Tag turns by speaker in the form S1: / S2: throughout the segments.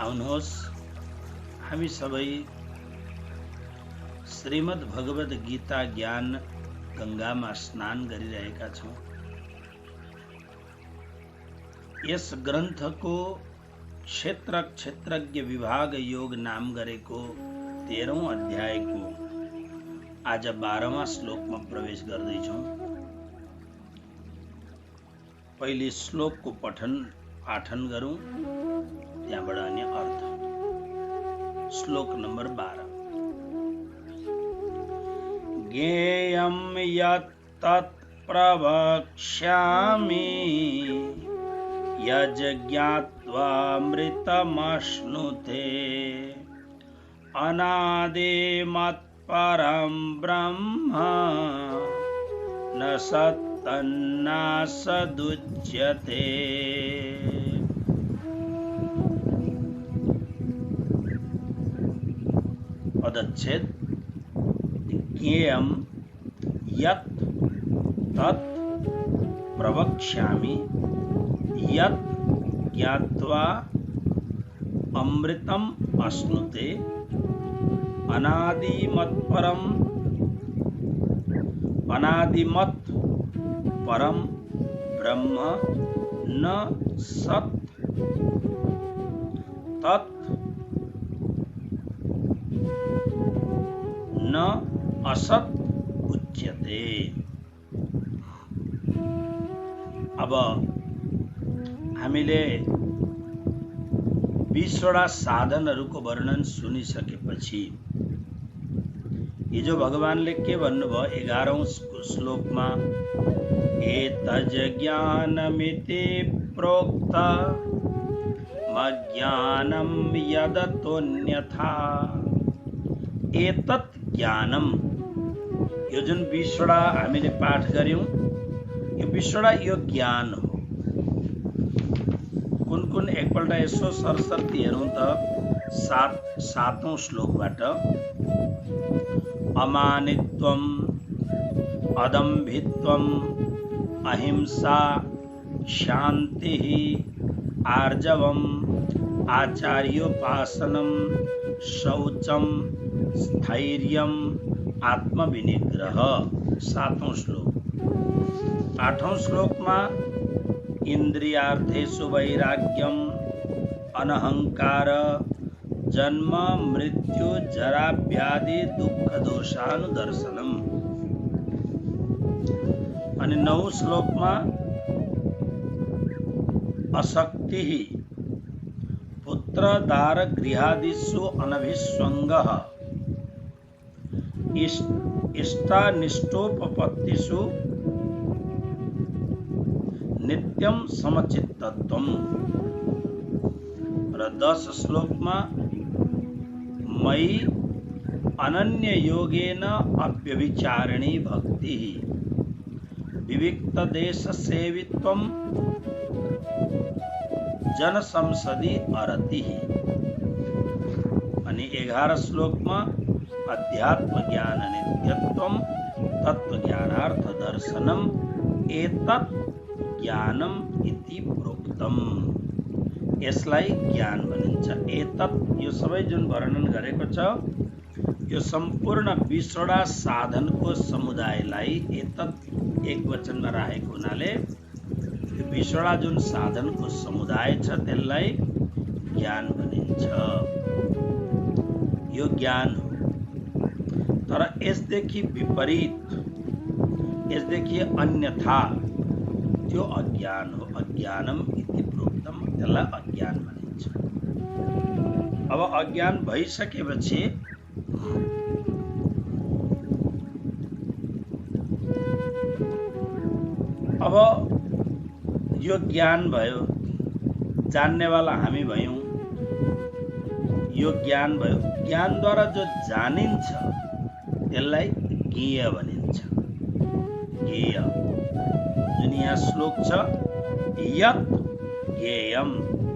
S1: आउनुहोस् हामी सबै श्रीमद् भगवद गीता ज्ञान गंगामा स्नान गरिरहेका छौं। यस ग्रन्थको क्षेत्र क्षेत्रज्ञ विभाग योग नाम गरेको 13औं अध्यायको आज 12वां श्लोकमा प्रवेश गर्दैछौं। पहिले श्लोकको पाठन गरौं, त्यहाँबाट अनि अर्थ। श्लोक नंबर 12। ज्ञेयं यत् प्रवक्ष्यामि यज्ञात्वामृतमश्नुते अनादिमत्परं ब्रह्म न सत्तन्नासदुच्यते। पदच्छेद। ज्ञेयं यत् तत् प्रवक्ष्यामि यत् ज्ञात्वा अमृतम् अश्नुते अनादिमत् परम ब्रह्म न सत् तत् न असत् उच्यते। अब हामीले 20वटा साधनहरूको वर्णन सुनिसकेपछि हिजो भगवानले के भन्नुभयो 11औं श्लोकमा, एतज् ज्ञानमिति प्रोक्त मज्ञानं यदतोऽन्यथा। एतत् ज्ञानम, यो जुन 20वटा हामीले पाठ गर्यौं, यो 20वटा यो ज्ञान हो। कुन एकपल्ट यसो सरसर्ती हेरौं त 7औं श्लोकबाट, अमानित्वम अदम्भित्वम अहिंसा शान्तिः आर्जवम आचार्योपासनम शौचम स्थैर्यम आत्मविनिग्रह। 7औं श्लोक। 8औं श्लोकमा इंद्रियार्थेषु वैराग्यम अनहंकार जन्म मृत्यु जरा व्याधि दुख दोषानुदर्शनम। अनि 9औं श्लोकमा अशक्ति पुत्र दार गृहादिषु अनभिस्वंगः इष्टानिष्टोपपत्तिषु नित्यं समचित्तत्वम्। र 10 श्लोकमा मयि अनन्य योगेन अव्यभिचारिणी भक्ति विविक्त देश सेवित्वम जन संसदि अरति। अनि 11 श्लोकमा अध्यात्म ज्ञान नित्यत्वम तत्व ज्ञानार्थ दर्शनम एतत् ज्ञानम इति प्रोक्तम। यसलाई ज्ञान भनिन्छ। एतत्, यो सबै जुन वर्णन गरेको छ, यो सम्पूर्ण 20वटा साधनको समुदायलाई एतत् एक वचनमा राखेको हुनाले यो 20वटा जुन साधनको समुदाय छ त्यसलाई ज्ञान भनिन्छ। यो ज्ञान हो। तर यसदेखि विपरीत, यसदेखि अन्यथा त्यो अज्ञान हो। अज्ञानम इति प्रोक्तम, त्यसलाई अज्ञान भनिन्छ। अब अज्ञान भइसकेपछि अब यो ज्ञान भयो, जान्नेवाला हामी भयौं, यो ज्ञान भयो। ज्ञानद्वारा जो जानिन्छ त्यसलाई ज्ञेय भनिन्छ। ज्ञेय जुन यहाँ श्लोक छ, यत् ज्ञेयम,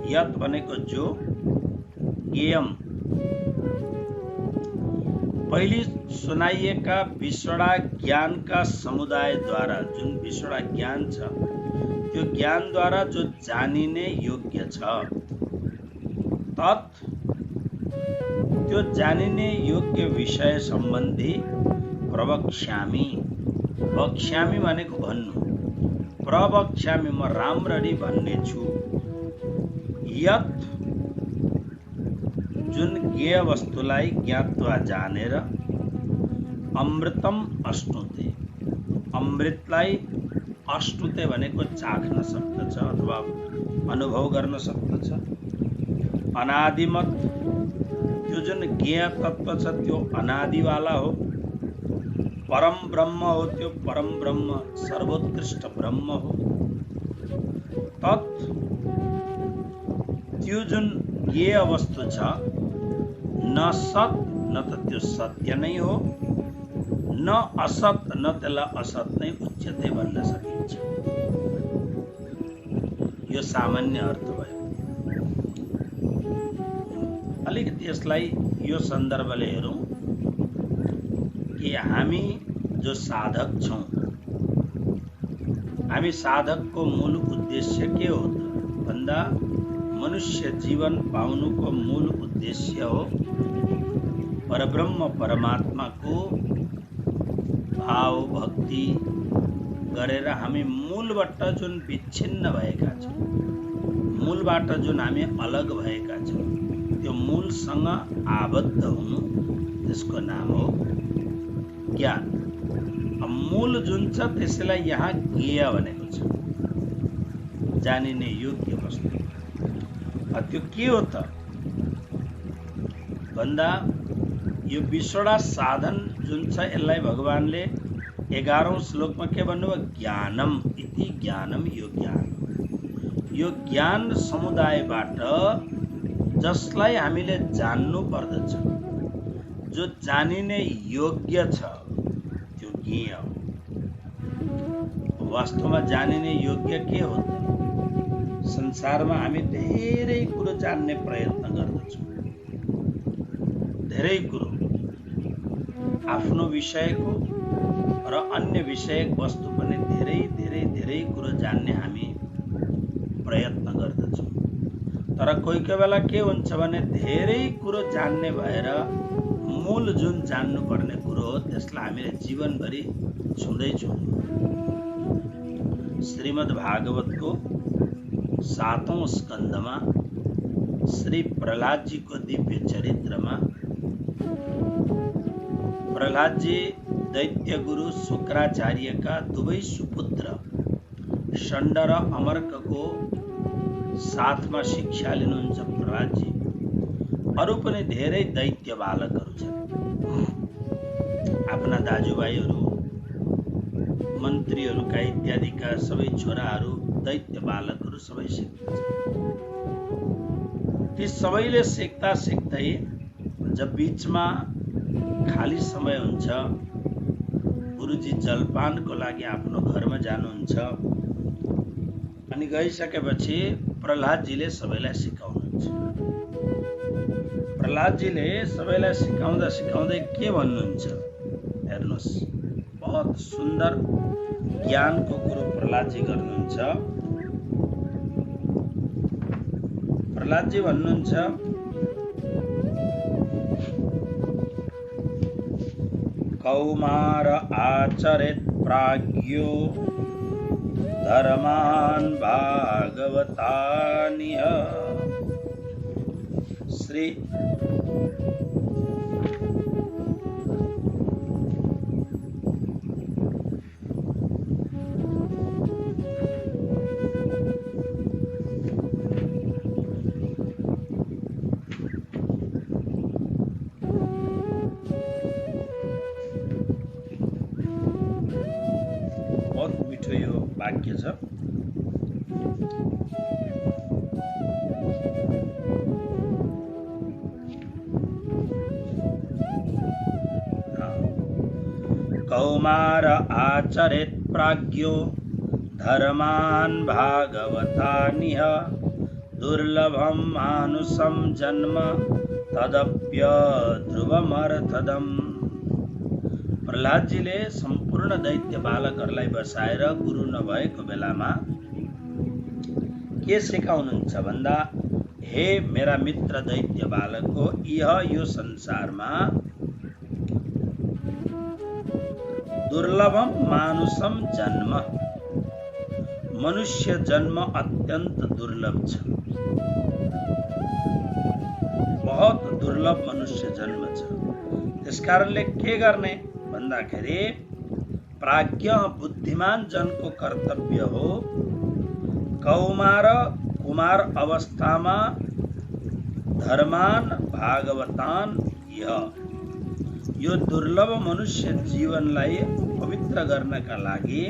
S1: यत् भनेको जो, ज्ञेयम पहिले सुनाइएका 20वटा ज्ञानका समुदायद्वारा जुन 20वटा ज्ञान छ, त्यो ज्ञानद्वारा जो जानिने योग्य छ तत् त्यो जानिने योग्य विषय सम्बन्धी प्रवक्ष्यामि। वक्ष्यामि भनेको भन्नु, प्रवक्ष्यामि म राम्ररी भन्ने छु। यत् जुन ज्ञेय वस्तुलाई ज्ञात्वा जानेर अमृतम अश्नुते, अमृतलाई अश्नुते भनेको चाख्न सक्दछ अथवा अनुभव गर्न सक्दछ। अनादिमत, त्यो जुन ज्ञेय तत्व छ त्यो अनादिवाला हो। परम ब्रह्म हो, त्यो परम ब्रह्म सर्वोत्कृष्ट ब्रह्म हो। तत्, त्यो जुन ज्ञेय वस्तु छ, न सत न त त्यो सत्य नै हो, न असत न त्यसलाई असत नै उच्यते भन्न सकिन्छ। यो सामान्य अर्थ भयो। अलिकति यसलाई यो सन्दर्भले हेरौँ कि हामी जो साधक छौँ, हामी साधकको मूल उद्देश्य के हो भन्दा मनुष्य जीवन पाउनुको मूल उद्देश्य हो परब्रह्म परमात्माको भाव भक्ति गरेर हामी मूलबाट जुन विच्छिन्न भएका छौँ, मूलबाट जुन हामी अलग भएका छौँ, त्यो मूलसँग आबद्ध हुनु, त्यसको नाम हो ज्ञान। मूल जुन छ त्यसलाई यहाँ ज्ञेय भनेको छ, जानिने योग्य वस्तु। त्यो के हो त भन्दा यो 20वटा साधन जुन छ यसलाई भगवानले 11औं श्लोकमा के भन्नुभयो? ज्ञानम इति ज्ञानम, यो ज्ञान। यो ज्ञान समुदायबाट जसलाई हामीले जान्नु पर्दछ, जो जानिने योग्य छ, त्यो ज्ञेय हो। वास्तवमा जानिने योग्य के हो त? संसारमा हामी धेरै कुरो जान्ने प्रयत्न गर्दछौँ, धेरै कुरो आफ्नो विषयको र अन्य विषयक वस्तु पनि धेरै धेरै धेरै कुरो जान्ने हामी प्रयत्न गर्दछौँ। तर कोही कोही बेला के हुन्छ भने धेरै कुरो जान्ने भएर मूल जुन जान्नुपर्ने कुरो हो त्यसलाई हामीले जीवनभरि छुँदैछौँ। श्रीमद् भागवतको 7औं स्कन्धमा श्री प्रहलादजीको दिव्य चरित्रमा प्रहलादजी दैत्य गुरु शुक्राचार्यका दुवै सुपुत्र षण्ड र अमर्कको साथमा शिक्षा लिनुहुन्छ प्रहलादजी। अरू पनि धेरै दैत्य बालकहरू छन्, आफ्ना दाजुभाइहरू, मन्त्रीहरूका इत्यादिका सबै छोराहरू, दैत्य बालकहरू सबै सिक्दछन्। ती सबैले सिक्दा सिक्दै जब बीचमा खाली समय हुन्छ, गुरुजी जलपानको लागि आफ्नो घरमा जानुहुन्छ, अनि गइसकेपछि प्रहलादजीले सबैलाई सिकाउनुहुन्छ। प्रहलादजीले सबैलाई सिकाउँदा सिकाउँदै के भन्नुहुन्छ हेर्नुहोस्, बहुत सुन्दर ज्ञानको कुरो प्रहलादजी गर्नुहुन्छ। प्रहलादजी भन्नुहुन्छ, कौमार आचरेत् प्राज्ञो धर्मान् भागवतानिह। श्री वाक्य छ। कौमार आचरेत् प्राज्ञो धर्मान् भागवतानिह दुर्लभम मानुषम जन्म तदप्य ध्रुवमर्थदम्। प्रहलादजीले सम्पूर्ण दैत्य बालकहरूलाई बसाएर गुरु नभएको बेलामा के सिकाउनुहुन्छ भन्दा, हे मेरा मित्र दैत्य बालकको, यो संसारमा दुर्लभम मानुषम जन्म, मनुष्य जन्म अत्यंत दुर्लभ छ। बहुत दुर्लभ मनुष्य जन्म छ। त्यसकारणले के गर्ने भन्दाखेरि प्राज्ञ बुद्धिमान जनको कर्तव्य हो कुमार अवस्थामा धर्मान भागवतान यो दुर्लभ मनुष्य जीवनलाई पवित्र गर्नका लागि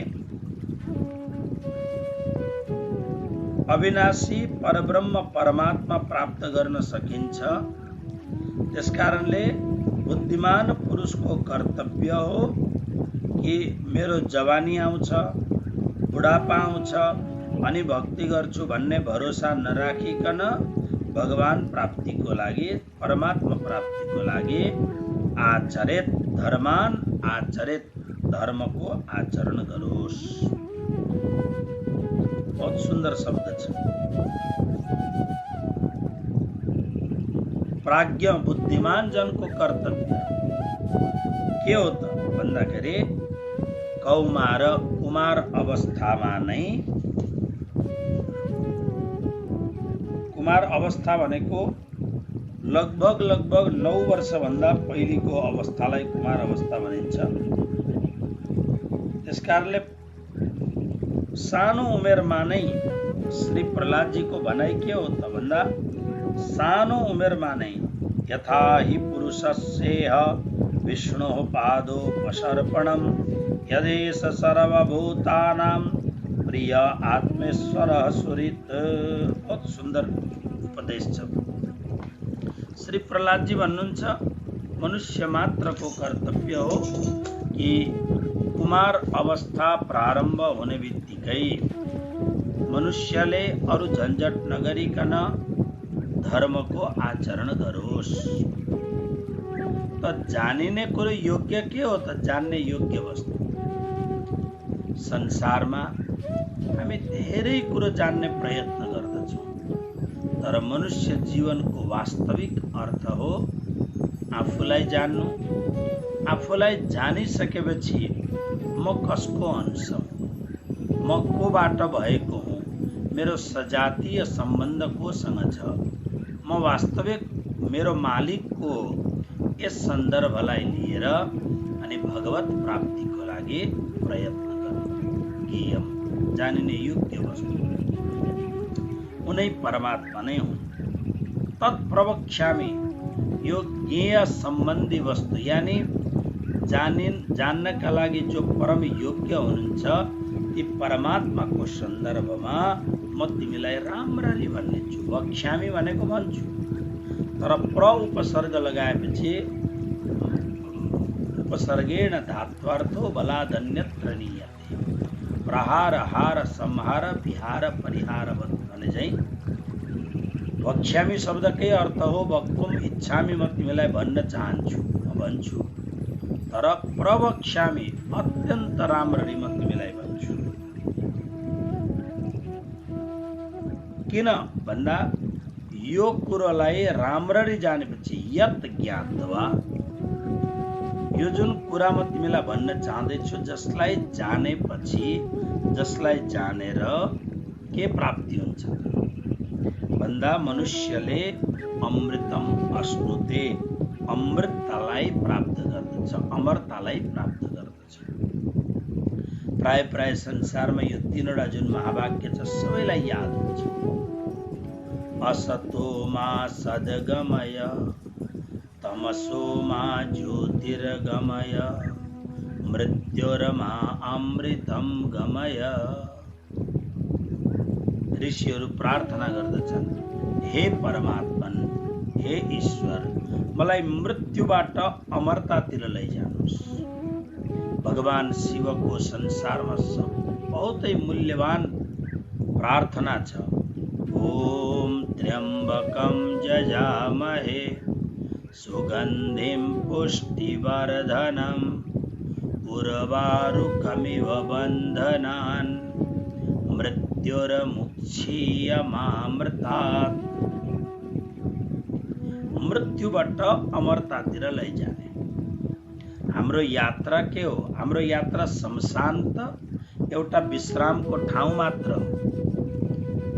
S1: अविनाशी परब्रह्म परमात्मा प्राप्त गर्न सकिन्छ। त्यसकारणले बुद्धिमान पुरुषको कर्तव्य हो कि मेरो जवानी आउँछ, बुढापा आउँछ अनि भक्ति गर्छु भन्ने भरोसा नराखिकन भगवान प्राप्तिको लागि, परमात्मा प्राप्तिको लागि आचरित धर्मान आचरित धर्मको आचरण गरोस्। बहुत सुन्दर शब्द छ। प्राज्ञ बुद्धिमान जनको कर्तव्य के हो त भन्दाखेरि कुमार अवस्थामा नै, कुमार अवस्था भनेको लगभग 9 वर्षभन्दा पहिलेको अवस्थालाई कुमार अवस्था भनिन्छ। त्यसकारणले सानो उमेरमा नै श्री प्रहलादजीको भनाइ के हो त भन्दा सानो उमेरमा नै यथा हि पुरुषस्येह विष्णोः पादोपसर्पणम् यदेष सर्वभूतानां प्रिय आत्मेश्वरः सुहृत्। बहुत सुन्दर उपदेश छ। श्री प्रहलाद जी भन्नुहुन्छ मनुष्य मात्रको कर्तव्य हो कि कुमार अवस्था प्रारम्भ हुने बित्तिकै मनुष्यले अरू झन्झट नगरिकन धर्मको आचरण गरोस्। त जानिने कुरो योग्य के हो त जान्ने योग्य वस्तु। संसारमा हामी धेरै कुरो जान्ने प्रयत्न गर्दछौँ, तर मनुष्य जीवनको वास्तविक अर्थ हो आफूलाई जान्नु। आफूलाई जानिसकेपछि म कसको अंश हुँ, म कोबाट भएको हुँ, मेरो सजातीय सम्बन्ध कोसँग छ, म वास्तविक मेरो मालिकको यस सन्दर्भलाई लिएर अनि भगवत प्राप्तिको लागि प्रयत्न गर्नु। ज्ञेयम जानिने योग्य वस्तु उनै परमात्मा नै हुन्। तत्प्रवक्ष्यामि यो ज्ञेय सम्बन्धी वस्तु यानी जान्नका लागि जो परम योग्य हुनुहुन्छ ती परमात्माको सन्दर्भमा म तिमीलाई राम्ररी भन्नेछु। वक्ष्यामि भनेको भन्छु, तर प्र उपसर्ग लगाएपछि उपसर्गेण धात्वार्थो बलादन्यत्र नीयते। प्रहार हार संहार विहार परिहार भने चाहिँ वक्ष्यामि शब्दकै अर्थ हो वक्तुम इच्छामि, म तिमीलाई भन्न चाहन्छु, म भन्छु, तर प्रवक्ष्यामि अत्यन्त राम्ररी म तिमीलाई भन्छु। किन भन्दा यो कुरोलाई राम्ररी जानेपछि यत ज्ञात्वा, यो जुन कुरा म तिमीलाई भन्न चाहदैछु जसलाई जानेपछि, जसलाई जानेर के प्राप्ति हुन्छ भन्दा मनुष्यले अमृतम अश्नुते, अमृतलाई प्राप्त गर्दछ, अमरतालाई प्राप्त गर्दछ। प्राय संसारमा यो तीनवटा जुन महावाक्य छ सबैलाई याद हुन्छ। असतो मा सद्गमय तमसो मा ज्योतिर्गमय मृत्युर्मा अमृतम गमय। ऋषिहरू प्रार्थना गर्दछन्, हे परमात्मन, हे ईश्वर, मलाई मृत्युबाट अमरतातिर लैजानुहोस्। भगवान शिवको संसारमा बहुतै मूल्यवान प्रार्थना छ। ओम त्र्यंबकं जजामहे सुगंधिं पुष्टिवर्धनम् उर्वारुकमिव बन्धनान् मृत्युर्मुक्षीयमामृतात्। मृत्युबाट अमरतातिर लैजाने। हाम्रो यात्रा के हो? हाम्रो यात्रा शमशान त एउटा विश्रामको ठाउँ मात्र हो।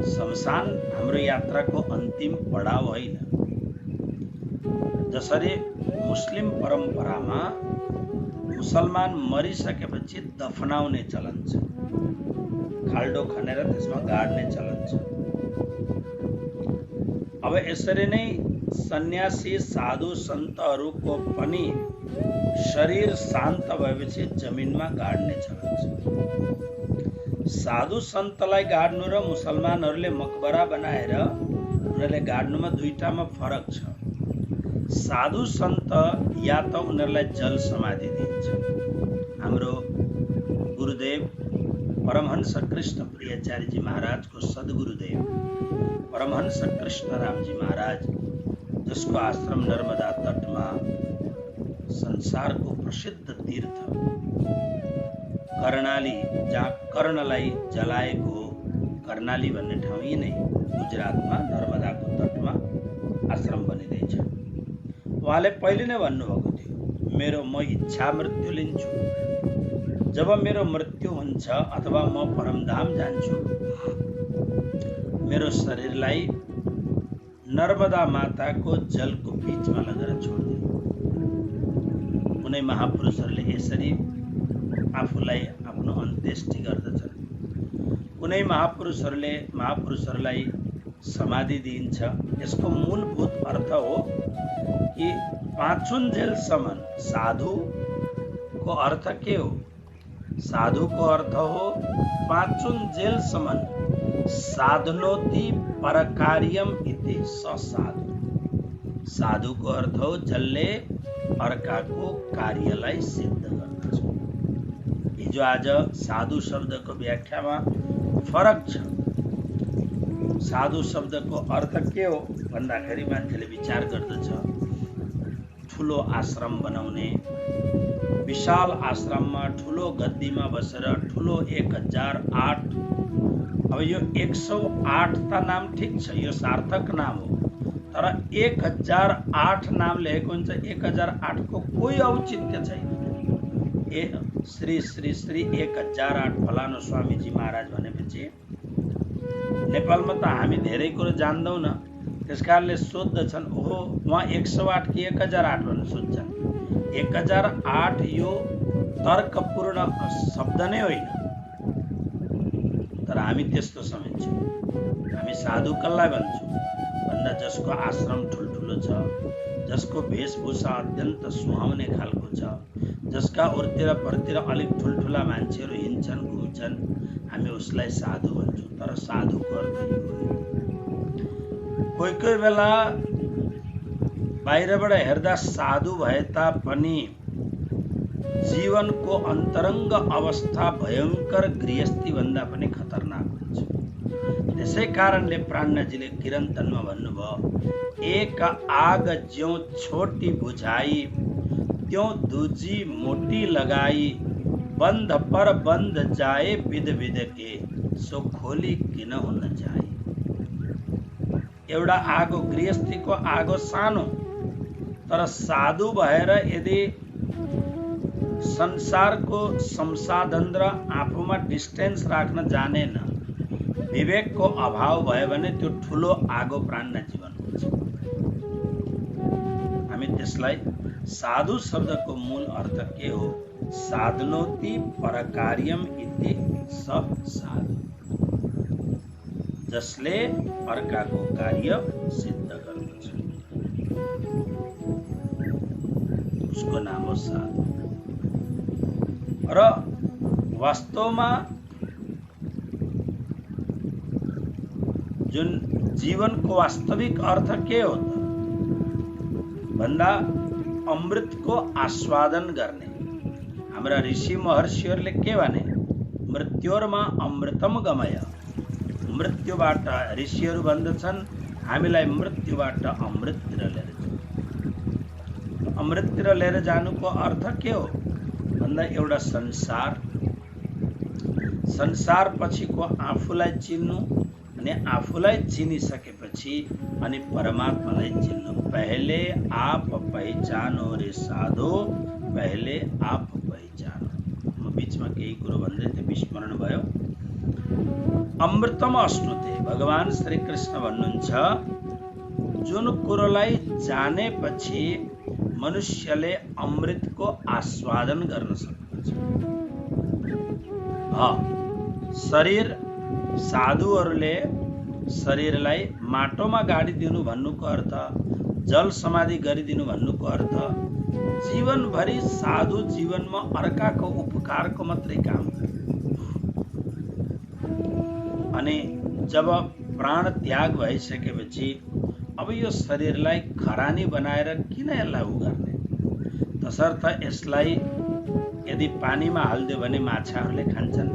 S1: शमशान हाम्रो यात्राको अन्तिम पडाव होइन। जसरी मुस्लिम परम्परामा मुसलमान मरिसकेपछि दफनाउने चलन छ, खाल्डो खनेर त्यसमा गाड्ने चलन छ। अब यसरी नै सन्यासी साधु सन्तहरूको पनि शरीर शान्त भएपछि जमिनमा गाड्ने चलन छ। साधु सन्तलाई गाड्नु र मुसलमानहरूले मकबरा बनाएर उनीहरूले गाड्नुमा दुईटामा फरक छ। साधु सन्त या त उनीहरूलाई जल समाधि दिन्छ। हाम्रो गुरुदेव परमहंस कृष्ण प्रियाचार्यजी महाराजको सद्गुरुदेव परमहंस कृष्णरामजी महाराज, जसको आश्रम नर्मदा तटमा संसारको प्रसिद्ध तीर्थ कर्णाली, जहाँ कर्णलाई जलाएको कर्णाली भन्ने ठाउँ यही नै गुजरातमा नर्मदाको तटमा आश्रम बनिँदैछ। उहाँले पहिले नै भन्नुभएको थियो, मेरो म इच्छा मृत्यु लिन्छु। जब मेरो मृत्यु हुन्छ अथवा म परमधाम जान्छु, मेरो शरीरलाई नर्मदा माताको जलको बीचमा लगेर छोड्दिनु। कुनै महापुरुषहरूले यसरी आफूलाई आफ्नो अन्त्येष्टि गर्दछन्। कुनै महापुरुषहरूलाई समाधि दिइन्छ। यसको मूलभूत अर्थ हो कि पाँचुन्जेलसम्म साधुको अर्थ के हो? साधुको अर्थ हो पाँचुन्जेलसम्म साधनोति परकार्यम इति ससाधु। साधुको अर्थ हो जसले अर्काको कार्यलाई सिद्ध गर्दछ। हिजो आज साधु शब्दको व्याख्यामा फरक छ। साधु शब्दको अर्थ के हो भन्दाखेरि मान्छेले विचार गर्दछ, ठुलो आश्रम बनाउने, विशाल आश्रममा ठुलो गद्दीमा बसेर ठुलो 1008। अब यो 108 त नाम ठिक छ, यो सार्थक नाम हो, तर 1008 नाम लेखेको हुन्छ। 1008 को कोही औचित्य छैन। श्री श्री श्री 1008 फलानु स्वामीजी महाराज भनेपछि नेपालमा त हामी धेरै कुरो जान्दैनौँ, त्यसकारणले सोध्दछन्, ओहो उहाँ 108 कि 1008 भनेर सोध्छन्। 1008 यो तर्कपूर्ण शब्द नै होइन, तर हामी त्यस्तो समझ्छौँ। हामी साधु कसलाई भन्छौँ भन्दा जसको आश्रम ठुल्ठुलो छ, जसको वेशभूषा अत्यन्त सुहाउने खालको छ, जसका उरतिर परतिर अलिक ठुल्ठुला मान्छेहरू हिँड्छन् घुम्छन्, हामी उसलाई साधु भन्छौँ। तर साधुको अर्थ यो हो। कोही कोही बेला बाहिरबाट हेर्दा साधु भए तापनि जीवनको अन्तरङ्ग अवस्था भयङ्कर गृहस्थी भन्दा पनि खतरनाक हुन्छ। त्यसै कारणले प्राणनाथजीले किरन्तनमा भन्नुभयो, एक आग ज्यों छोटी बुझाई त्यों दूजी मोटी लगाई, बंध पर बंध जाए विध विध के, सो खोली किन हुन जाए। एउटा आगो, गृहस्थीको आगो सानो, तर साधु भएर यदि संसारको संसाधन र आफूमा डिस्टेन्स राख्न जानेन, विवेकको अभाव भयो भने त्यो ठुलो आगो प्राणनाथजी भन्नुहुन्छ। हामी त्यसलाई साधु शब्दको मूल अर्थ के हो? साधनोति परकार्यम इति स साधु, जसले अर्काको कार्य सिद्ध गर्दछ, उसको नाम हो साधु। र वास्तवमा जुन जीवनको वास्तविक अर्थ के हो त भन्दा अमृतको आस्वादन गर्ने। हाम्रा ऋषि महर्षिहरूले के भने, मृत्योर्मा अमृतम गमय। मृत्युबाट ऋषिहरू भन्दछन् हामीलाई मृत्युबाट अमृततिर लिएर जाऊ। अमृततिर लिएर जानुको अर्थ के हो भन्दा एउटा संसार पछिको आफूलाई चिन्नु अनि आफूलाई चिनिसकेपछि अनि परमात्मालाई चिन्नु। पहले आप पहिचानो रे साधो, पहले आप पहिचानो। म बीचमा केही कुरो भन्दै थिएँ, विस्मरण भयो। अमृतम अश्नुते, भगवान श्री कृष्ण भन्नुहुन्छ जुन कुरोलाई जानेपछि मनुष्यले अमृतको आस्वादन गर्न सक्दछ। शरीर, साधुहरूले शरीरलाई माटोमा गाडिदिनु भन्नुको अर्थ, जल समाधि गरिदिनु भन्नुको अर्थ जीवनभरि साधु जीवनमा अर्काको उपकारको मात्रै काम गर्छ। अनि जब प्राण त्याग भइसकेपछि अब यो शरीरलाई खरानी बनाएर किन यसलाई गर्ने? तसर्थ यसलाई यदि पानीमा हालिदियो भने माछाहरूले खान्छन्,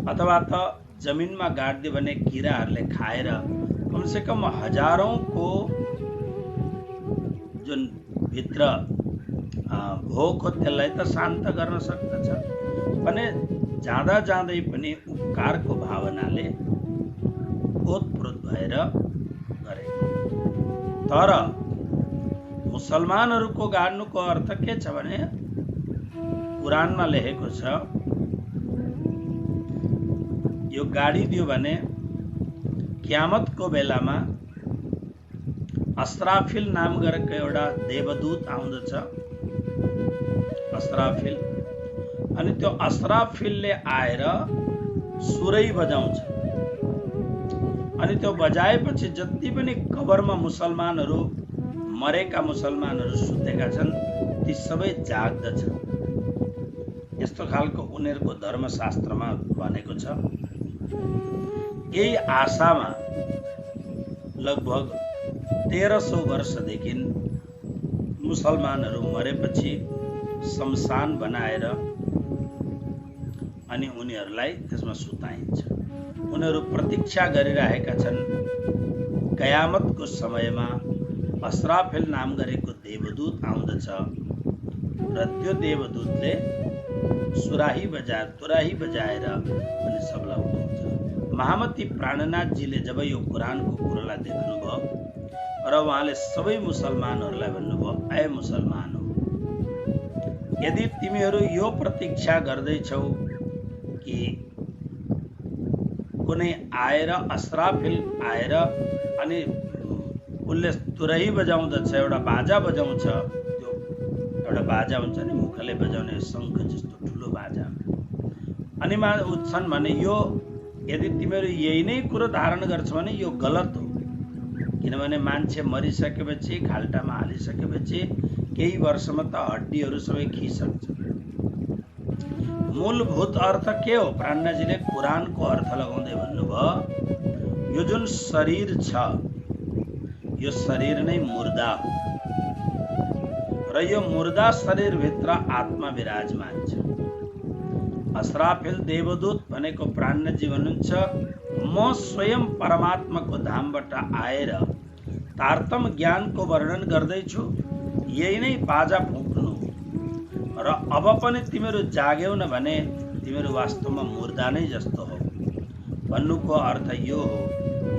S1: अथवा त जमिनमा गाडिदियो भने किराहरूले खाएर कमसेकम हजारौंको जुन भित्र भोक हो त्यसलाई त शान्त गर्न सक्दछ भने जाँदा जाँदै पनि उपकारको भावनाले ओतप्रोत भएर गरेको। तर मुसलमानहरूको गाड्नुको अर्थ के छ भने कुरानमा लेखेको छ, यो गाडिदियो भने क्यामतको बेलामा अस्राफिल नाम गरेको एउटा देवदूत आउँदछ, अस्राफिल। अनि त्यो अस्राफिलले आएर सुरै बजाउँछ। अनि त्यो बजाएपछि जति पनि कबरमा मुसलमानहरू, मरेका मुसलमानहरू सुतेका छन् ती सबै जाग्दछ। यस्तो खालको उनीहरूको धर्मशास्त्रमा भनेको छ। यही आशामा लगभग 1300 वर्षदेखि मुसलमानहरू मरेपछि शमशान बनाएर अनि उनीहरूलाई त्यसमा सुताइन्छ। उनीहरू प्रतीक्षा गरिरहेका छन् कयामतको समयमा अस्राफिल नाम गरेको देवदूत आउँदछ र त्यो देवदूतले सुराही तुराही बजाएर अनि सबलाई उठाउँछ। महामती प्राणनाथजीले जब यो कुरानको कुरोलाई देख्नुभयो र उहाँले सबै मुसलमानहरूलाई भन्नुभयो, ऐ मुसलमान हो, यदि तिमीहरू यो प्रतीक्षा गर्दैछौ कि कुनै आएर अस्राफिल आएर अनि उसले तुरही बजाउँदछ, एउटा बाजा बजाउँछ, त्यो एउटा बाजा हुन्छ नि मुखले बजाउने शङ्ख जस्तो ठुलो बाजा, अनि उठ्छन् भने यो यदि तिमीहरू यही नै कुरो धारण गर्छौ भने यो गलत हो। किनभने मान्छे मरिसकेपछि खाल्टामा हालिसकेपछि केही वर्षमा त हड्डीहरू सबै खिसक्छ। मूलभूत अर्थ के हो? प्राणनाथजीले कुरानको अर्थ लगाउँदै भन्नुभयो, यो जुन शरीर छ यो शरीर नै मुर्दा हो र यो मुर्दा शरीरभित्र आत्मा विराजमान छ। अस्राफिल देवदूत भनेको प्राणनाथजी भन्नुहुन्छ म स्वयं परमात्माको धामबाट आएर तारतम ज्ञानको वर्णन गर्दैछु, यही नै बाजा फुक्नु र अब पनि तिमीहरू जाग्यौ न भने तिमीहरू वास्तवमा मुर्दा नै जस्तो हो भन्नुको अर्थ यो हो।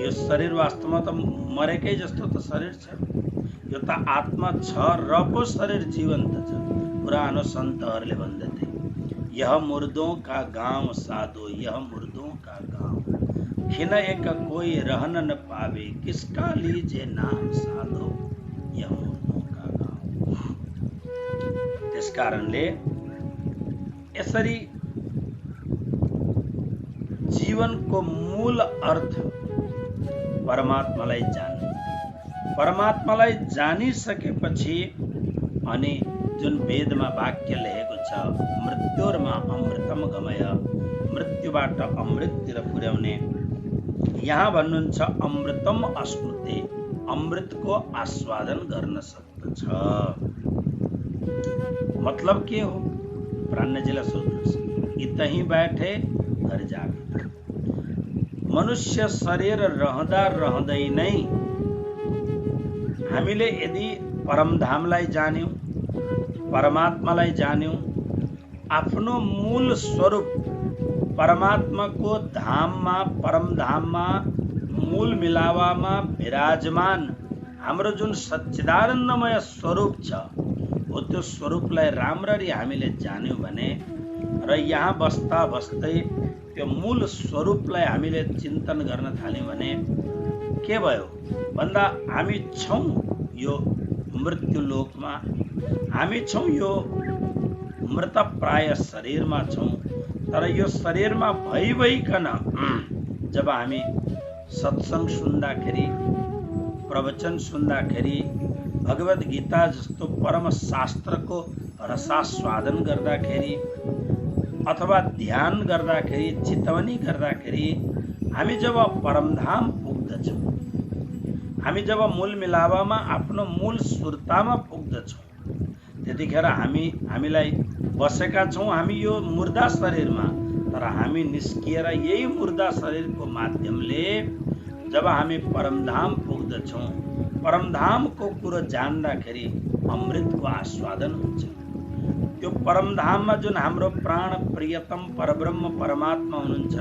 S1: यो शरीर वास्तवमा त मरेकै जस्तो त शरीर छ, यो त आत्मा छ र पो शरीर जीवन्त छ। पुरानो सन्तहरूले भन्दथे, यह मुर्दों का गांव साधो, यह मुर्दों का गांव, खिन एक कोई रहन न पावे, किसका लीजे नाम साधो, यह मुर्दों का गांव। त्यस कारणले यसरी जीवनको मूल अर्थ परमात्मालाई जान्नु। परमात्मालाई जानिसकेपछि अनि जुन वेदमा वाक्य लेखेको छ, मृत्युर्मा अमृतम गमय, मृत्युबाट अमृततिर पुर्याउने, यहाँ भन्नुहुन्छ अमृतम अश्नुते, अमृतको आस्वादन गर्न सक्दछ। मतलब के हो? प्राणनाथजीलाई सोध्नुहोस्, इतही बैठे घर जागे। मनुष्य शरीर रहँदा रहँदै नै हामीले यदि परमधामलाई जान्यौं, परमात्मालाई जान्यौं, आफ्नो मूल स्वरूप परमात्माको धाममा परमधाममा मूल मिलावामा विराजमान हाम्रो जुन सच्चिदानन्दमय स्वरूप छ हो त्यो स्वरूपलाई राम्ररी हामीले जान्यौँ भने र यहाँ बस्दा बस्दै त्यो मूल स्वरूपलाई हामीले चिन्तन गर्न थाल्यौँ भने के भयो भन्दा हामी छौँ यो मृत्यु लोकमा, हामी छौँ यो मृतप्राय शरीरमा छौँ। तर यो शरीरमा भइकन जब हामी सत्संग सुन्दाखेरि, प्रवचन सुन्दाखेरि, भगवत गीता जस्तो परम शास्त्रको रसास्वादन गर्दाखेरि अथवा ध्यान गर्दाखेरि, चितवनी गर्दाखेरि हामी जब परमधाम पुग्दछौँ, हामी जब मूल मिलावामा आफ्नो मूल सुरतामा पुग्दछौँ, त्यतिखेर हामीलाई बसेका छौँ हामी यो मुर्दा शरीरमा, तर हामी निस्किएर यही मुर्दा शरीरको माध्यमले जब हामी परमधाम पुग्दछौँ, परमधामको कुरो जान्दाखेरि अमृतको आस्वादन हुन्छ। त्यो परमधाममा जुन हाम्रो प्राण प्रियतम परब्रह्म परमात्मा हुनुहुन्छ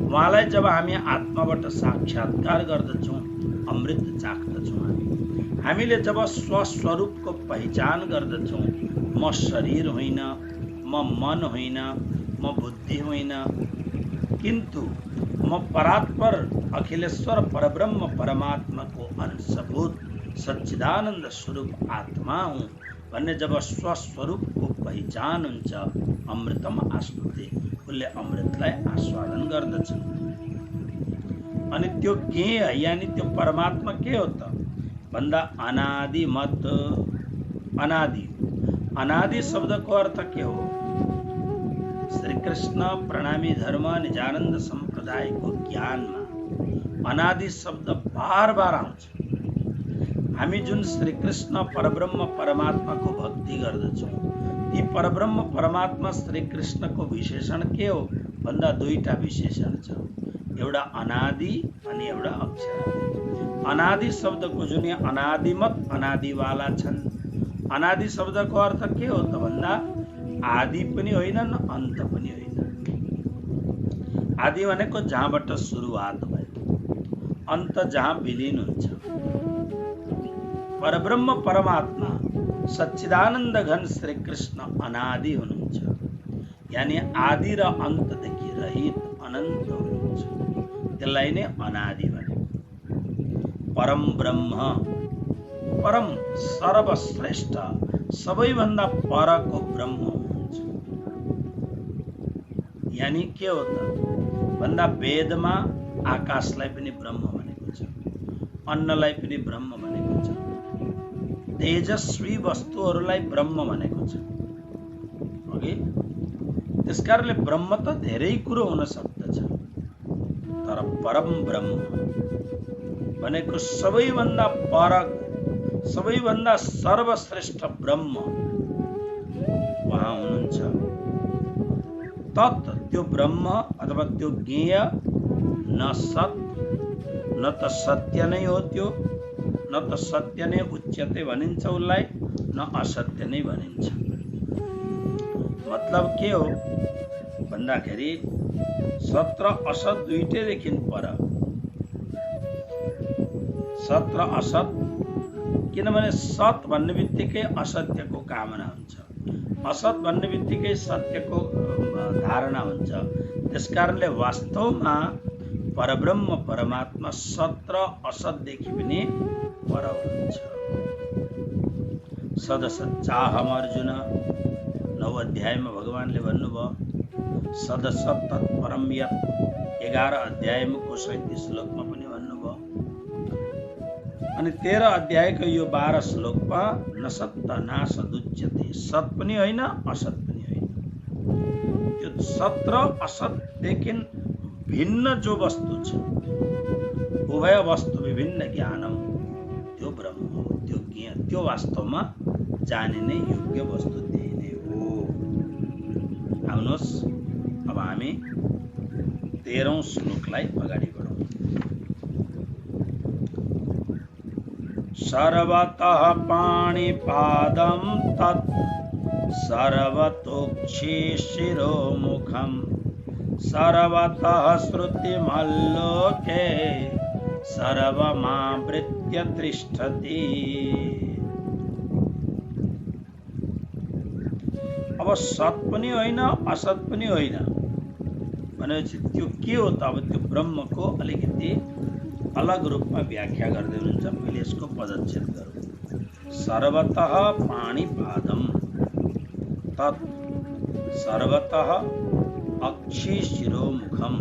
S1: उहाँलाई जब हामी आत्माबाट साक्षात्कार गर्दछौँ, अमृत चाख्दछौँ। हामीले जब स्वस्वरूपको पहिचान गर्दछौँ, म शरीर होइन, म मन होइन, म बुद्धि होइन, किन्तु म परात्पर अखिलेश्वर परब्रह्म परमात्माको अंशभूत सच्चिदानंद स्वरूप आत्मा हुँ भन्ने जब स्वस्वरूपको पहिचान हुन्छ, अमृतम आस्नुते, उसले अमृतलाई आस्वादन गर्दछ। अनि त्यो ज्ञेय यानी त्यो परमात्मा के हो त भन्दा अनादि मत। अनादि शब्दको अर्थ के हो? श्री कृष्ण प्रणामी धर्म निजानन्द सम्प्रदायको ज्ञानमा अनादि शब्द बार बार आउँछ। हामी जुन श्री कृष्ण परब्रह्म परमात्माको भक्ति गर्दछौँ, ती परब्रह्म परमात्मा श्री कृष्णको विशेषण के हो भन्दा दुईटा विशेषण छ, एउटा अनादि अनि एउटा अक्षर। अनादि शब्दको जुन अनादिमत अनादिवाला छन्, अनादि शब्दको अर्थ के हो त भन्दा आदि पनि होइनन्, अन्त पनि होइन। आदि भनेको जहाँबाट सुरुवात भयो, अन्त जहाँ विलीन हुन्छ। परब्रह्म परमात्मा सच्चिदानन्द घन श्री कृष्ण अनादि हुनुहुन्छ, यानी आदि र अन्तदेखि रहित अनन्त हुनुहुन्छ। त्यसलाई नै अनादि भनेको। परम ब्रह्म, परम सर्वश्रेष्ठ, सबैभन्दा परको ब्रह्म हुनुहुन्छ। यानी के हो त भन्दा वेदमा आकाशलाई पनि ब्रह्म भनेको छ, अन्नलाई पनि ब्रह्म भनेको छ, तेजस्वी वस्तुहरूलाई ब्रह्म भनेको छ। ओके, त्यसकारणले ब्रह्म त धेरै कुरो हुन सक्दछ, तर परम ब्रह्म भनेको सबैभन्दा पर, सबैभन्दा सर्वश्रेष्ठ ब्रह्म उहाँ हुनुहुन्छ। तत् त्यो ब्रह्म अथवा त्यो ज्ञेय न सत न त सत्य नै हो, त्यो न त सत्य नै उच्यते भनिन्छ उसलाई, न असत्य नै भनिन्छ। मतलब के हो भन्दाखेरि सत र असत दुईटैदेखि पर। सत र असत, किनभने सत भन्ने बित्तिकै असत्यको कामना हुन्छ, असत भन्ने बित्तिकै सत्यको धारणा हुन्छ। त्यसकारणले वास्तवमा परब्रह्म परमात्मा सत र असतदेखि पनि पर हुनुहुन्छ। सदसच्चाहम अर्जुन 9 अध्यायमा भगवानले भन्नुभयो, सदसत तत्परम यत् 11 अध्यायको 37 श्लोकमा पनि भन्नुभयो। अनि 13 अध्यायको यो 12 श्लोकमा न सत्त नासदुच्यते, सत पनि होइन असत पनि होइन। त्यो सत र असतदेखि भिन्न जो वस्तु छ, उभय वस्तु विभिन्न ज्ञानम, त्यो ब्रह्म हो, त्यो ज्ञ, त्यो वास्तवमा जानिने योग्य वस्तु त्यही नै हो। आउनुहोस् अब हामी 13औं श्लोकलाई अगाडि बढाउँ। सर्वतः पाणिपादं तत् सर्वतोक्षि शिरोमुखं सर्वतः श्रुतिमल्लोके सर्वमावृत्य तिष्ठति। अब सत पनि होइन असत पनि होइन भनेपछि त्यो के हो त? अब त्यो ब्रह्मको अलिकति अलग रूपमा व्याख्या गर्दै हुनुहुन्छ। पहिले यसको पदच्छेद गरौँ। सर्वतः पाणिपादम तत् सर्वतः अक्षि शिरोमुखम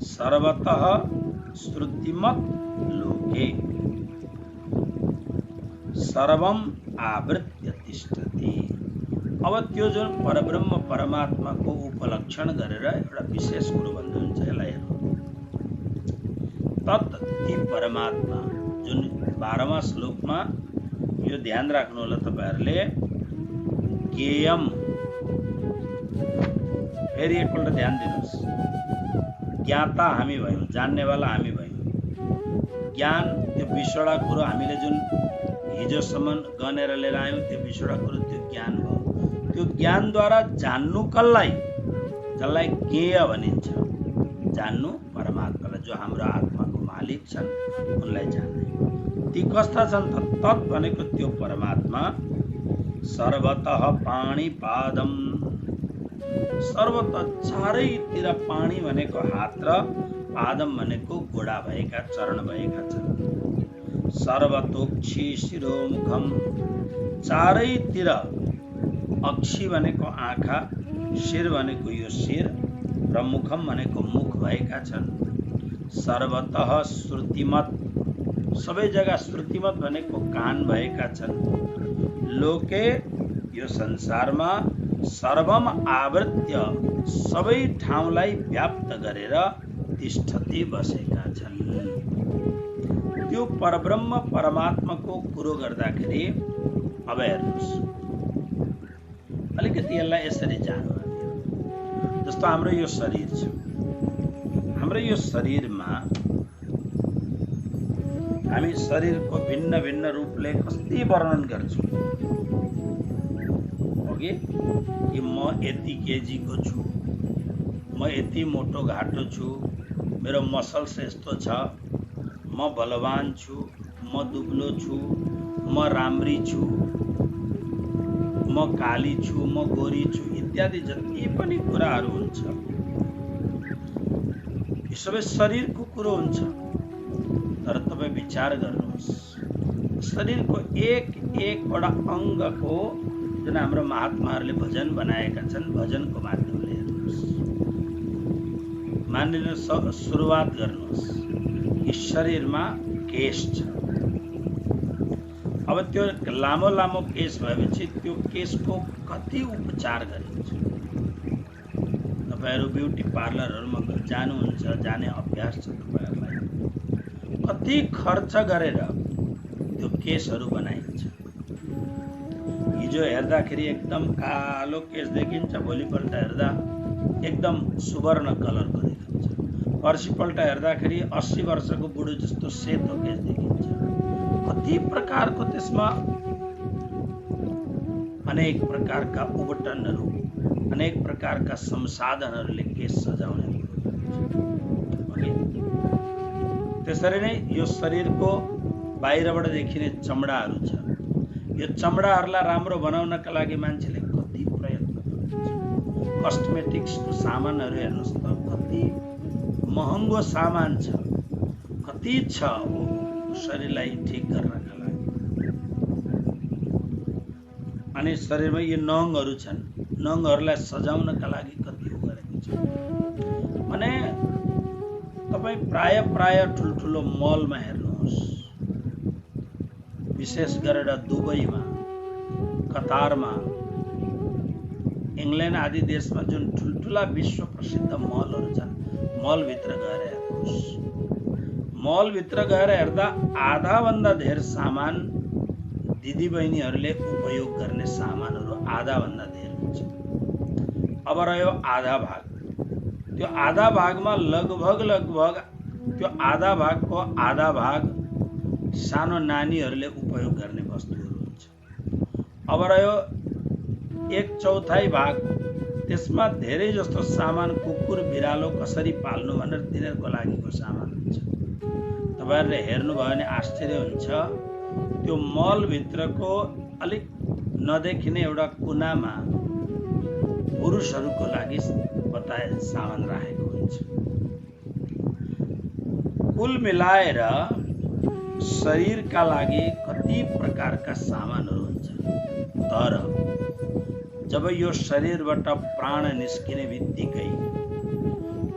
S1: सर्वतः श्रुतिमत् लोके सर्वम आवृत्य तिष्ठति। अब त्यो जुन परब्रह्म परमात्माको उपलक्षण गरेर एउटा विशेष कुरो भन्नुहुन्छ। यसलाई हेर्नु, तत् ती परमात्मा जुन 12वां श्लोकमा यो ध्यान राख्नु होला तपाईहरुले। ज्ञेयम, फेरि एकपल्ट ध्यान दिनुहोस्। ज्ञाता हामी भयौँ, जान्नेवाला हामी भयौँ। ज्ञान त्यो 20वटा कुरो हामीले जुन हिजोसम्म गनेर लिएर आयौँ, त्यो 20वटा कुरो त्यो ज्ञान भयो। त्यो ज्ञानद्वारा जान्नु कसलाई? जसलाई ज्ञेय भनिन्छ। जान्नु परमात्मालाई, जो हाम्रो आत्माको मालिक छन्, उनलाई जान्ने। ती कस्ता छन् त? तत् भनेको त्यो परमात्मा सर्वतः पाणिपादम, सर्वतः चारैतिर। पाणी भनेको हात र पादम भनेको गोडा भएका, चरण भएका छन्। सर्वतोक्षि शिरोमुखम, चारैतिर। अक्षि भनेको आँखा, शिर भनेको यो शिर र मुखम भनेको मुख भएका छन्। सर्वतः श्रुतिमत, सबै जग्गा श्रुतिमत भनेको कान भएका छन्। लोके, यो संसारमा। सर्वम आवृत्य, सबै ठाउँलाई व्याप्त गरेर तिष्ठति, बसेका छन्। त्यो परब्रह्म परमात्माको कुरो गर्दाखेरि अब हेर्नुहोस्, अलिकति यसलाई यसरी जान्नु। जस्तो हाम्रो यो शरीर छ, हाम्रो यो शरीरमा हामी शरीरको भिन्न भिन्न रूपले कति वर्णन गर्छौँ। कि म यति केजीको छु, म यति मोटो घाटो छु, मेरो मसल्स यस्तो छ, म बलवान छु, म दुब्लो छु, म राम्री छु, म काली छु, म गोरी छु, इत्यादि जति पनि कुराहरू हुन्छ, यो सबै शरीरको कुरो हुन्छ। तर तपाईँ विचार गर्नुहोस्, शरीरको एक एकवटा अङ्गको जुन हाम्रो महात्माहरूले भजन बनाएका छन्, भजनको माध्यमले हेर्नुहोस्। मानिलिनुहोस्, सुरुवात गर्नुहोस्, यस शरीरमा केश छ। अब त्यो लामो लामो केश भएपछि त्यो केशको कति उपचार गरिन्छ। तपाईहरु ब्युटी पार्लरहरुमा जानुहुन्छ, जाने अभ्यास छ तपाईहरुलाई। कति खर्च गरेर त्यो केशहरु बनाइन्छ। हिजो हेर्दाखेरि एकदम कालो केश देखिन्छ, भोलिपल्ट हेर्दा एकदम सुवर्ण कलरको देखिन्छ। पर्सिपल्ट हेर्दाखेरि 80 वर्षको बुढो जस्तो सेतो केश देखिन्छ। कति प्रकारको त्यसमा अनेक प्रकारका उबटनहरू, अनेक प्रकारका संसाधनहरूले केश सजाउने कुरो। त्यसरी नै यो शरीरको बाहिरबाट देखिने चमडाहरू छ। यो चमडाहरूलाई राम्रो बनाउनका लागि मान्छेले कति प्रयत्न गर्छ। कस्मेटिक्सको सामानहरू हेर्नुहोस् त, कति महँगो सामान छ, कति छ शरीरलाई ठिक गर्नका लागि। अनि शरीरमा यो नङहरू छन्, नङहरूलाई सजाउनका लागि कति गरेको छ। भने तपाई प्राय ठुलठुलो मलमा हेर्नुहोस्, विशेष गरेर दुबईमा, कतारमा, इंग्ल्यान्ड आदि देशमा जुन ठुलठुला विश्व प्रसिद्ध मलहरू छन्, मलभित्र गएर हेर्नुहोस्। मलभित्र गएर हेर्दा आधा भन्दा धेर सामान दिदीबहिनीहरूले उपयोग गर्ने सामानहरू आधा भन्दा धेर हुन्छ। अब रह्यो आधा भाग। त्यो आधा भागमा लगभग त्यो आधा भागको आधा भाग सानो नानीहरूले उपयोग गर्ने वस्तुहरू हुन्छ। अब रह्यो 1/4 भाग त्यसमा धेरै जस्तो सामान कुकुर बिरालो कसरी पाल्नु भनेर तिनीहरूको लागिको सामान हुन्छ। तपाईहरुले हेर्नुभयो भने आश्चर्य हुन्छ, त्यो मलभित्रको अलिक नदेखिने एउटा कुनामा पुरुषहरूको लागि बताए सामान राखेको हुन्छ। कुल मिलाएर शरीरका लागि कति प्रकारका सामानहरू हुन्छ। तर जब यो शरीरबाट प्राण निस्किने बित्तिकै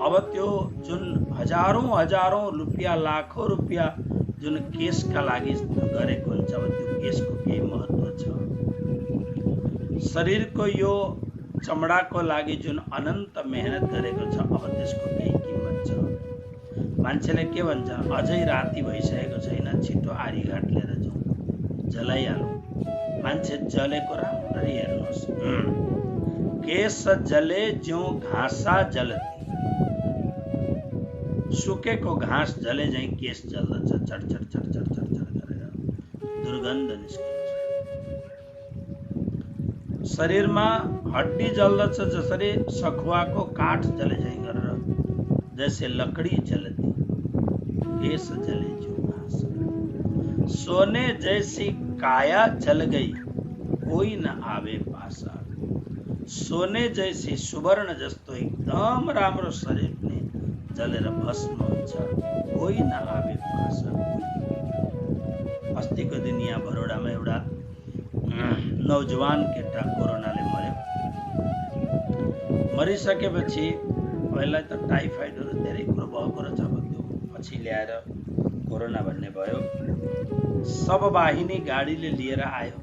S1: अब त्यो जुन हजारौं रुपियाँ लाखौं रुपियाँ जुन केसका लागि गरेको हुन्छ, अब त्यो केसको केही महत्त्व छ। शरीरको यो चमडाको लागि जुन अनन्त मेहनत गरेको छ, अब त्यसको केही किम्मत छ। मान्छेले के भन्छ, अझै राति भइसकेको छैन, छिटो आरीघाट लिएर जाउँ, जलाइहालौँ। मान्छे जलेको राम्ररी हेर्नुहोस्। केस जले ज्यों घाँसा जलती, सुकेको घाँस जले झैं केस जल्दछ, चटचट चटचट चटचट गरेर दुर्गन्ध निस्किन्छ। शरीरमा हड्डी जल्दछ जसरी सखुवाको काठ जले झैं गरेर, जैसे लकड़ी जलती, केस जले ज्यों घास। सोने जैसी काया जल गई, कोई न आवे पासा। सोने जैसी सुवर्ण जस्तो एकदम राम्रो शरीर पनि जलेर भस्म हुन्छ, कोही न आवे पासा। अस्तिको दिन यहाँ बरोडामा एउटा नौजवान केटा कोरोनाले मर्यो। मरिसकेपछि पहिला त टाइफाइडहरू धेरै कुरो भएको रहेछ, त्यो पछि ल्याएर कोरोना भन्ने भयो। सबवाहिनी गाडीले लिएर आयो।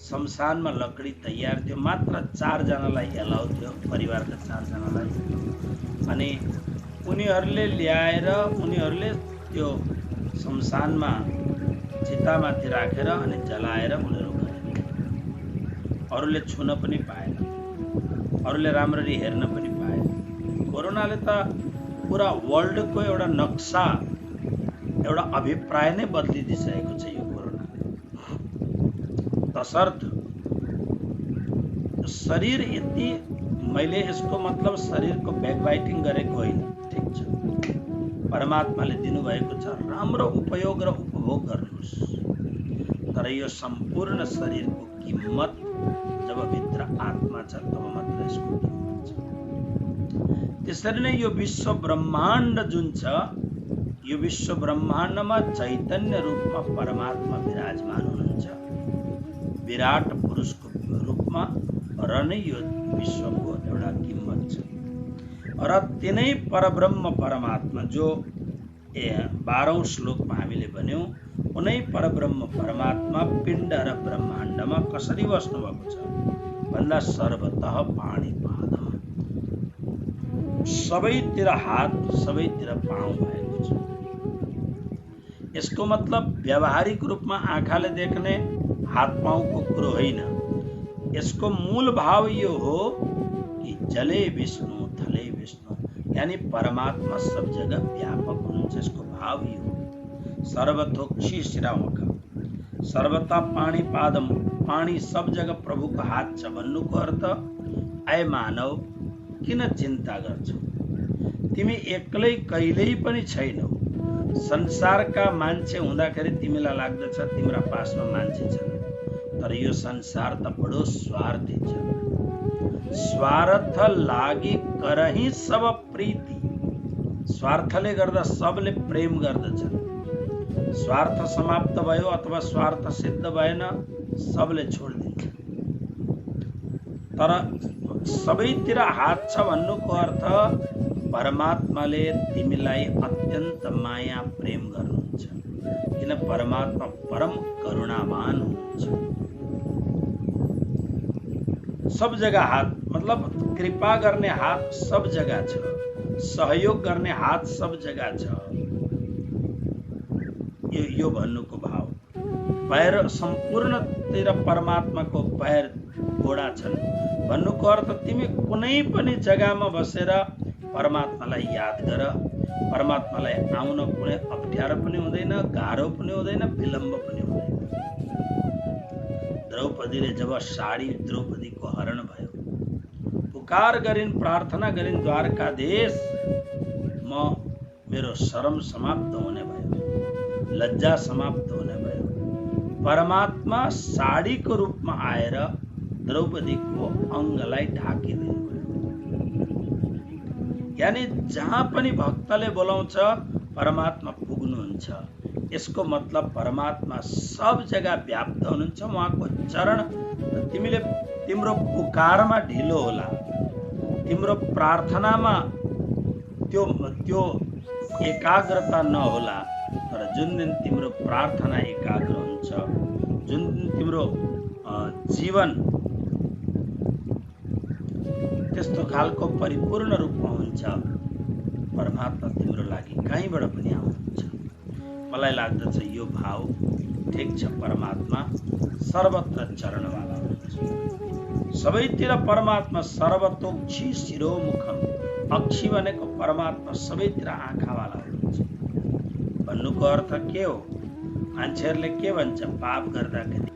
S1: शमशानमा लकडी तयार थियो, मात्र 4 जनालाई एलाउ थियो, परिवारका 4 जनालाई। अनि उनीहरूले ल्याएर उनीहरूले त्यो शमशानमा चितामाथि राखेर अनि जलाएर उनीहरू गए। अरूले छुन पनि पाएन, अरूले राम्ररी हेर्न पनि पाएन। कोरोनाले त पुरा वर्ल्डको एउटा नक्सा, एउटा अभिप्राय नै बदलिदिसकेको छ यो कोरोनाले। तसर्थ शरीर यति, मैले यसको मतलब शरीरको ब्याकबाइटिङ गरेको होइन, ठिक छ। परमात्माले दिनुभएको छ, राम्रो उपयोग र उपभोग गर्नुहोस्। तर यो सम्पूर्ण शरीरको किम्मत जब भित्र आत्मा छ तब मात्र यसको किम्मत छ। त्यसरी नै यो विश्व ब्रह्माण्ड जुन छ, यो विश्व ब्रह्माण्डमा चैतन्य रूपमा परमात्मा विराजमान हुनुहुन्छ, विराट पुरुषको रूपमा, र नै यो विश्वको एउटा किम्मत छ। र तिनै परब्रह्म परमात्मा जो 12औं श्लोकमा हामीले भन्यौं, उनै परब्रह्म परमात्मा पिण्ड र ब्रह्माण्डमा कसरी बस्नु भएको छ भन्दा सर्वतः पाणिपादम, सबैतिर हात, सबैतिर पाउ भएको छ। यसको मतलब व्यावहारिक रूपमा आँखाले देख्ने हात पाउको कुरो होइन। यसको मूल भाव यो हो कि जले विष्णु थले विष्णु, यानी परमात्मा सब जगह व्यापक हुनुहुन्छ। यसको भाव यो हो। सर्वतोक्षी शिरावक, सर्वता पाणी पादम, पाणी सब जगह प्रभुको हात छ भन्नुको अर्थ, ऐ मानव किन चिन्ता गर्छौ, तिमी एक्लै कहिल्यै पनि छैनौ। संसारका मान्छे हुँदाखेरि तिमीलाई लाग्दछ तिम्रा पासमा मान्छे छन्, तर यो संसार त बडो स्वार्थी छ। स्वार्थ लागि करही सब प्रीति, स्वार्थले गर्दा सबले प्रेम गर्दछन्। स्वार्थ समाप्त भयो अथवा स्वार्थ सिद्ध भएन, सबले छोडिदिन्छ। तर सबैतिर हात छ भन्नुको अर्थ, परमात्माले तिमीलाई अत्यन्त माया प्रेम गर्नुहुन्छ, किन परमात्मा परम करुणावान हुनुहुन्छ। सब जगह हात मतलब कृपा गर्ने हात सब जगह छ, सहयोग गर्ने हात सब जगह छ, यो भन्नुको भाव। पैर सम्पूर्णतिर परमात्माको पैर घोडा छन् भन्नुको अर्थ, तिमी कुनै पनि जग्गामा बसेर परमात्मालाई याद गर। परमात्मालाई आउन कुनै अप्ठ्यारो पनि हुँदैन, गाह्रो पनि हुँदैन, विलम्ब पनि हुँदैन। द्रौपदीले जब साडी द्रौपदीको हरण भयो, पुकार गरिन्, प्रार्थना गरिन् द्वारकाधीश, मेरो शरम समाप्त हुने भयो, लज्जा समाप्त हुने भयो। परमात्मा साडीको रूपमा आएर द्रौपदीको अङ्गलाई ढाकिदिनु भयो। यानी जहाँ पनि भक्तले बोलाउँछ परमात्मा पुग्नुहुन्छ। यसको मतलब परमात्मा सब जग्गा व्याप्त हुनुहुन्छ। उहाँको चरण तिम्रो पुकारमा ढिलो होला, तिम्रो प्रार्थनामा त्यो एकाग्रता नहोला, तर जुन दिन तिम्रो प्रार्थना एकाग्र हुन्छ, जुन दिन तिम्रो जीवन त्यस्तो खालको परिपूर्ण रूपमा हुन्छ, परमात्मा तिम्रो लागि कहीँबाट पनि आउनुहुन्छ। मलाई लाग्दछ यो भाव ठिक छ। परमात्मा सर्वत्र चरणवाला हुनुहुन्छ, सबैतिर परमात्मा सर्वतोक्षी शिरोमुखम। अक्षी भनेको परमात्मा सबैतिर आँखावाला हुनुहुन्छ। भन्नुको अर्थ के हो? मान्छेहरूले के भन्छ? पाप गर्दाखेरि,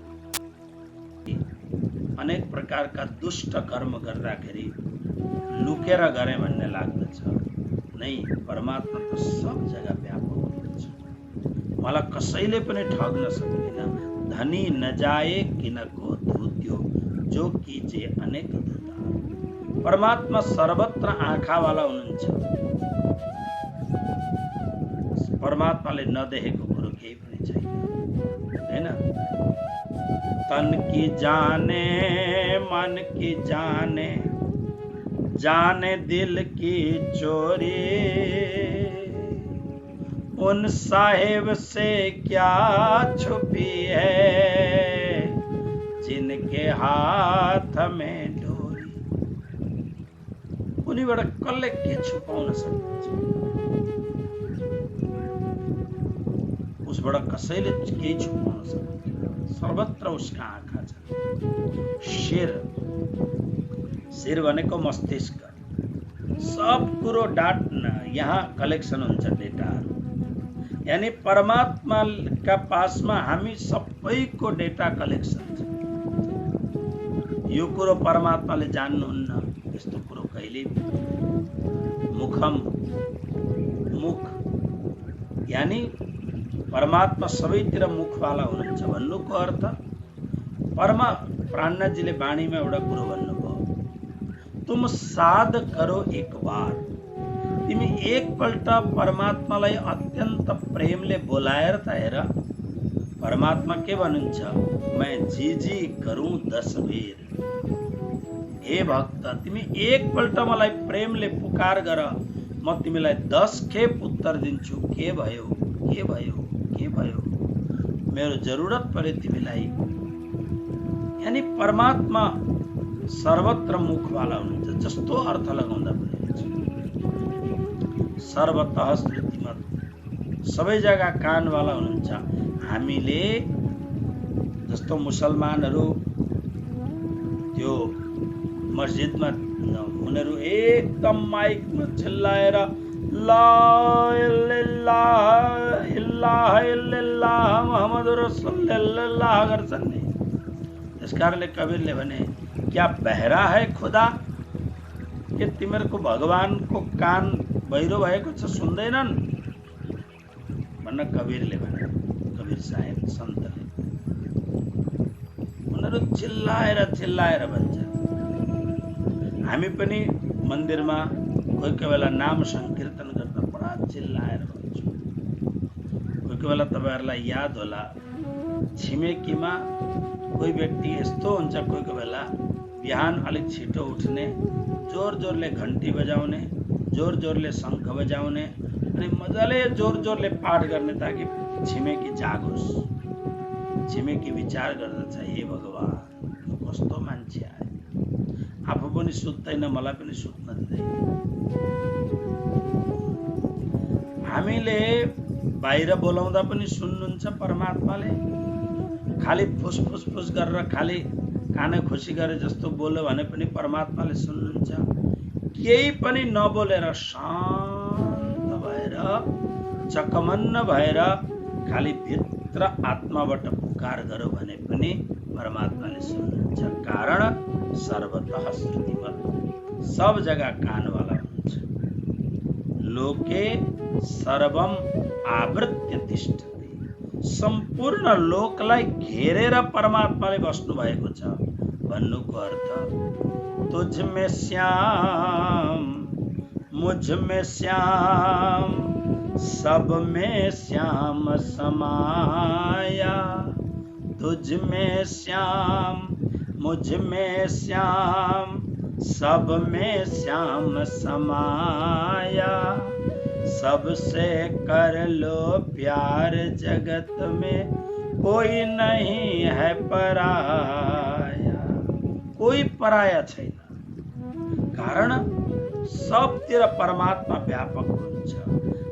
S1: अनेक प्रकारका दुष्ट कर्म गर्दाखेरि लुकेर गरे भन्ने लाग्दछ। नै, परमात्मा त सब जग्गा व्यापक हुनुहुन्छ। मलाई कसैले पनि ठग्न सक्दैन। धनी नजाए किनको धुत्यो, जो कीजे अनेक धुता। परमात्मा सर्वत्र आँखावाला हुनुहुन्छ। परमात्माले नदेखेको कुरो केही पनि छैन, हैन? तन की जाने, मन की जाने, जाने दिल की चोरी, उन साहिब से क्या छुपी है, जिनके हाथ में डोरी। उनीबाट कसले के छुपाउन सक्छ? उसबाट कसैले केही छुपाउन सक्दैन। सर्वत्र उसका आँखा छन्। शिर भनेको मस्तिष्क, सब कुरो यहाँ कलेक्सन हुन्छ डेटाहरू। यानी परमात्माका पासमा हामी सबैको डेटा कलेक्सन छ। यो कुरो परमात्माले जान्नुहुन्न, यस्तो कुरो कहिले। मुखम, मुख, यानी परमात्मा सबैतिर मुखवाला हुनुहुन्छ। भन्नुको अर्थ प्राणनाथजीले वाणीमा एउटा कुरो भन्नुभयो, तुम साध करो एक बार। तिमी एकपल्ट परमात्मालाई अत्यन्त प्रेमले बोलाएर त हेर। परमात्मा के भन्नुहुन्छ? मैं जी जी करूं 10 बेर। हे भक्त, तिमी एकपल्ट मलाई प्रेमले पुकार गर, म तिमीलाई 10 खेप उत्तर दिन्छु। के भयो, के भयो, के भयो? मेरो जरुरत परे तिमीलाई। यानी परमात्मा सर्वत्र मुखवाला हुनुहुन्छ। जस्तो अर्थ लगाउँदा पनि सर्वतः श्रुतिमत, सबै जग्गा कानवाला हुनुहुन्छ। हामीले जस्तो मुसलमानहरू त्यो मस्जिदमा उनीहरू एकदम माइकमा चिल्लाएर ला इलाहा इल्लल्लाह मुहम्मदुर रसूलुल्लाह गर्छन् नि। त्यसकारणले कबीरले भने, क्या बहरा है खुदा? के तिमीहरूको भगवानको कान बहिरो भएको छ, सुन्दैनन्? भन्न कबीरले भने, कबीर साहेब सन्तले उनीहरू चिल्लाएर भन्छन्। हामी पनि मन्दिरमा कोही कोही बेला नाम संकीर्तन गर्दा बडा चिल्लाएर भन्छौँ। कोही कोही बेला तपाईँहरूलाई याद होला, छिमेकीमा कोही व्यक्ति यस्तो हुन्छ, कोही कोही बेला बिहान अलिक छिटो उठ्ने, जोर जोरले घन्टी बजाउने, जोर जोरले शङ्ख बजाउने, अनि मजाले जोर जोरले पाठ गर्ने ताकि छिमेकी जागोस्। छिमेकी विचार गर्दछ, हे भगवान कस्तो मान्छे आयो, आफू पनि सुत्दैन, मलाई पनि सुत्न दिँदैन। हामीले बाहिर बोलाउँदा पनि सुन्नुहुन्छ परमात्माले। खाली फुसफुस गरेर खाली काने खुसी गरे जस्तो बोल्यो भने पनि परमात्माले सुन्नुहुन्छ। केही पनि नबोलेर शान्त भएर चकमन्न भएर खाली भित्र आत्माबाट पुकार गर्यो भने पनि परमात्माले सुन्नुहुन्छ। कारण सर्वतः श्रुतिमत। सब जगह कानवाला हुनुहुन्छ। लोके सर्वम आवृत्य तिष्ठति, सम्पूर्ण लोकलाई घेरेर परमात्माले बस्नु भएको छ भन्नुको अर्थ तुझ में श्याम मुझ में श्याम सब में श्याम समाया, तुझ में श्याम मुझ में श्याम सब में श्याम समाया, सबसे कर लो प्यार जगत में कोई नहीं है पराया। कोही पराया छैन, कारण सबतिर परमात्मा व्यापक हुनुहुन्छ।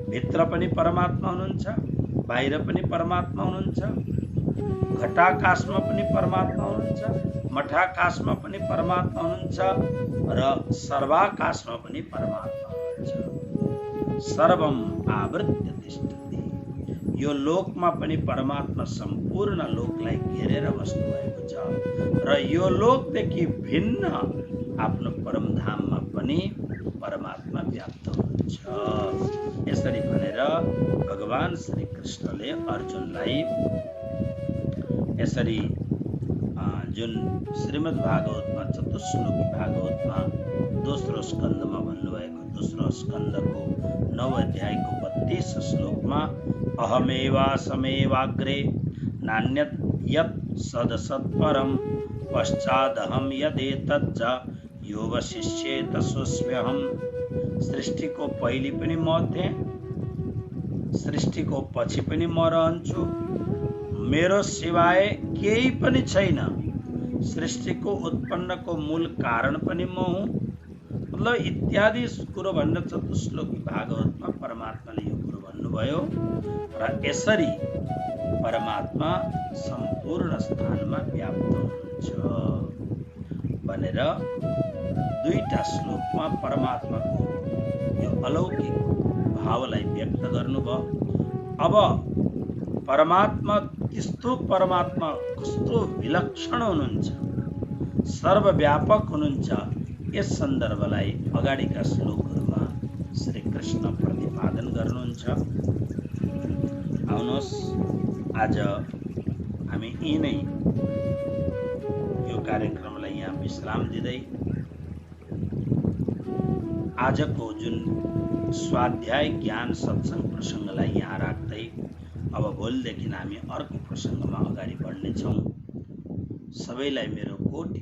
S1: भित्र पनि परमात्मा हुनुहुन्छ, बाहिर पनि परमात्मा हुनुहुन्छ, घटाकाशमा पनि परमात्मा हुनुहुन्छ, मठाकाशमा पनि परमात्मा हुनुहुन्छ र सर्वाकाशमा पनि परमात्मा हुनुहुन्छ। सर्वम आवृत्य तिष्ठति, यो लोकमा पनि परमात्मा सम्पूर्ण लोकलाई घेरेर बस्नु भएको छ र यो लोकदेखि भिन्न आफ्नो परमधाममा पनि परमात्मा व्याप्त हुनुहुन्छ। यसरी भनेर भगवान श्री कृष्णले अर्जुनलाई यसरी जुन श्रीमद् भागवतमा चतुश्लोकी भागवतमा दोस्रो स्कन्धमा भन्नुभएको दोस्रो स्कन्धको 9 अध्यायको 32 श्लोकमा अहमेवासमेवाग्रे नान्यत् यत् सदसत्परं पश्चादहं यदेतच्च यो वशिष्येत सोऽस्म्यहम्। सृष्टिको पहिले पनि म थिएँ, सृष्टिको पछि पनि म रहन्छु, मेरो सिवाय केही पनि छैन, सृष्टिको उत्पन्नको मूल कारण पनि म हुँ, मतलब इत्यादि कुरो भनेर चतुश्लोकी भागवतमा परमात्माले यो कुरो भन्नुभयो र यसरी परमात्मा सम्पूर्ण स्थानमा व्याप्त हुनुहुन्छ भनेर दुईटा श्लोकमा परमात्माको यो अलौकिक भावलाई व्यक्त गर्नुभयो। अब परमात्मा परमात्मा कस्तो विलक्षण हुनुहुन्छ, सर्वव्यापक हुनुहुन्छ, यस सन्दर्भलाई अगाडिका श्लोकहरूमा श्री कृष्ण प्रतिपादन गर्नुहुन्छ। आउनुहोस् आज हामी यिनै यो कार्यक्रमलाई यहाँ विश्राम दिँदै आजको जुन स्वाध्याय ज्ञान सत्संग प्रसङ्गलाई यहाँ राख्दै अब भोलिदेखि हामी अर्को प्रसङ्गमा अगाडि बढ्नेछौँ। सबैलाई मेरो कोटि